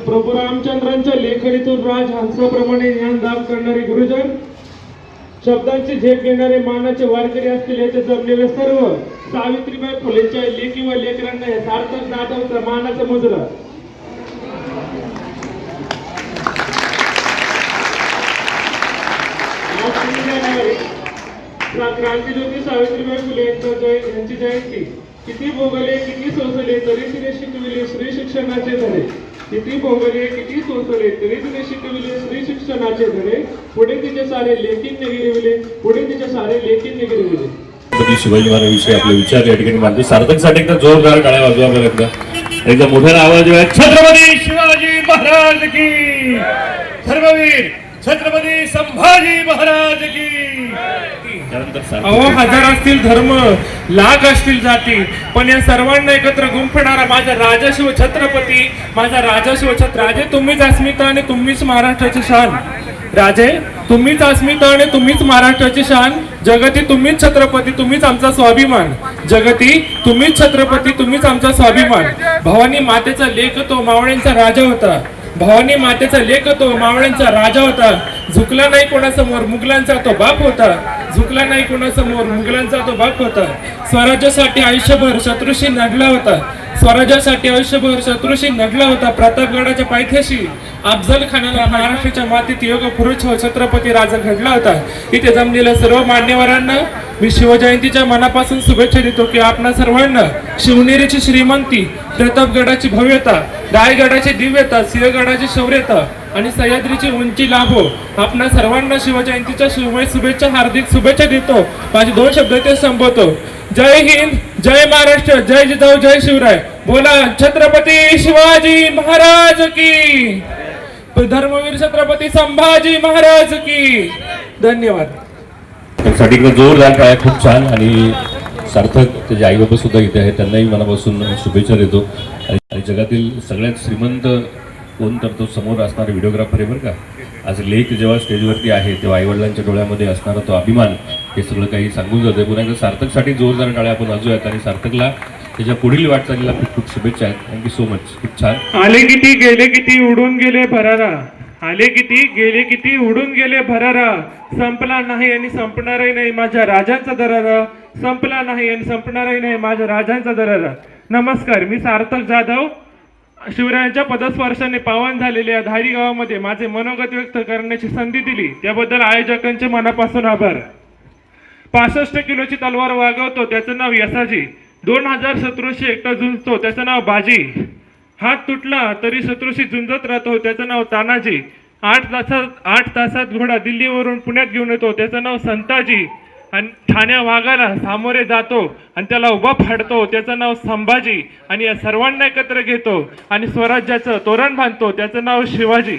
प्रभू रामचंद्रांच्या लेखणीतून राजहंसाप्रमाणे ज्ञानदान करणारे गुरुजन, शब्दांची झेप घेणारे मानाचे वारकरी असतील याचे जमलेले सर्व सावित्रीबाई फुलेंच्या लेखी व लेकरांना हे सार्थक जाधवचा मानाचा मुजरा. क्रांतीज्योती सावित्रीबाई फुले यांची जयंती. किती भोगले किती सोसले तरी तिने शिकविले श्री शिक्षणाचे धडे. किती भोगले किती सोसले तरी तिने शिकविले श्री शिक्षणाचे धडे. पुढे तिचे सारे लेखींनी गिरविले, पुढे तिचे सारे लेखींनी गिरविले. शिवाजी महाराजांविषयी आपले विचार या ठिकाणी मांडले. सार्थकसाठी एकदा जोरदार टाळ्या वाजवा बरं. एकदा मोठ्याने आवाज येऊया. छत्रपती शिवाजी महाराज की, धर्मवीर छत्रपती संभाजी महाराज की. अहो, हजार असतील धर्म, लाख असतील जाती, पण या सर्वांना एकत्र गुंफणारा माझा राजाशिव छत्रपती, माझा राजाशिव छत्र. राजे तुम्हीच अस्मिता आणि तुम्हीच महाराष्ट्राची शान. राजे तुम्हीच अस्मिता आणि तुम्हीच महाराष्ट्राची शान. जगती तुम्हीच छत्रपती, तुम्हीच आमचा स्वाभिमान. जगती तुम्हीच छत्रपती, तुम्हीच आमचा स्वाभिमान. भवानी मातेचा लेख तो मावळ्यांचा राजा होता. भवानी मातेचा लेख तो मावळ्यांचा राजा होता. झुकला नाही कोणासमोर, मुघलांचा तो बाप होता. झुकला नाही कोणासमोर, मुघलांचा तो बाप होता. स्वराज्यासाठी आयुष्यभर शत्रूशी नडला होता. स्वराज्यासाठी आयुष्यभर शत्रूशी नडला होता. प्रतापगडाच्या पायथ्याशी अफजल खानाला महाराष्ट्राच्या मातीत योग पुरुष छत्रपती राजा घडला होता. इथे जमलेल्या सर्व मान्यवरांना मी शिवजयंतीच्या मनापासून शुभेच्छा देतो की आपणा सर्वांना शिवनेरीची श्रीमंती, प्रतापगडाची भव्यता, रायगडाची दिव्यता, सिंहगडाची शौर्यता आणि सह्याद्रीची उंची लाभो. आपणा सर्वांना शिवजयंतीच्या शुभेच्छा, हार्दिक शुभेच्छा देतो. माझे 2 शब्द ते संबोधतो. जय हिंद, जय महाराष्ट्र, जय जिजाऊ, जय शिवराय. बोला छत्रपती शिवाजी महाराज की, धर्मवीर छत्रपती संभाजी महाराज की. धन्यवाद. त्यासाठी जोरदार टाळ्या. खूप छान. आणि सार्थक त्याचे आई बाबा सुद्धा इथे आहेत, त्यांनाही मनापासून शुभेच्छा देतो. आणि जगातील सगळ्यात श्रीमंत कोण तर तो समोर असणारा व्हिडिओग्राफर आहे बरं का. आज लेख जेव्हा स्टेजवरती आहे तेव्हा आईवडिलांच्या डोळ्यामध्ये असणारा तो अभिमान हे सगळं काही सांगून जातं. पुन्हा एकदा सार्थकसाठी जोरदार टाळ्या आपण वाजूयात. आणि सार्थकला त्याच्या पुढील वाटचालीला खूप खूप शुभेच्छा आहेत. Thank you so much. खूप छान. आले किती गेले किती उडून गेले भरारा. आले किती गेले किती उडून गेले भरारा. संपला नाही आणि संपणारही नाही माझ्या राजांचा दरारा. संपला नाही आणि संपणारही नाही माझ्या राजांचा दरारा. नमस्कार, मी सार्थक जाधव. शिवरायांच्या पदस्पर्शाने पावन झालेल्या धारी गावामध्ये माझे मनोगत व्यक्त करण्याची संधी दिली त्याबद्दल आयोजकांचे मनापासून आभार. 65 किलोची तलवार वागवतो त्याचं नाव यसाजी. 2000 शत्रूशी एकटा झुंजतो त्याचं नाव बाजी. हात तुटला तरी शत्रूशी झुंजत राहतो त्याचं नाव तानाजी. 8 तासात घोडा दिल्लीवरून पुण्यात घेऊन येतो त्याचं नाव संताजी. आणि ठाण्या वाघाला सामोरे जातो आणि त्याला उभा फाडतो त्याचं नाव संभाजी. आणि या सर्वांना एकत्र घेतो आणि स्वराज्याचं तोरण बांधतो त्याचं नाव शिवाजी.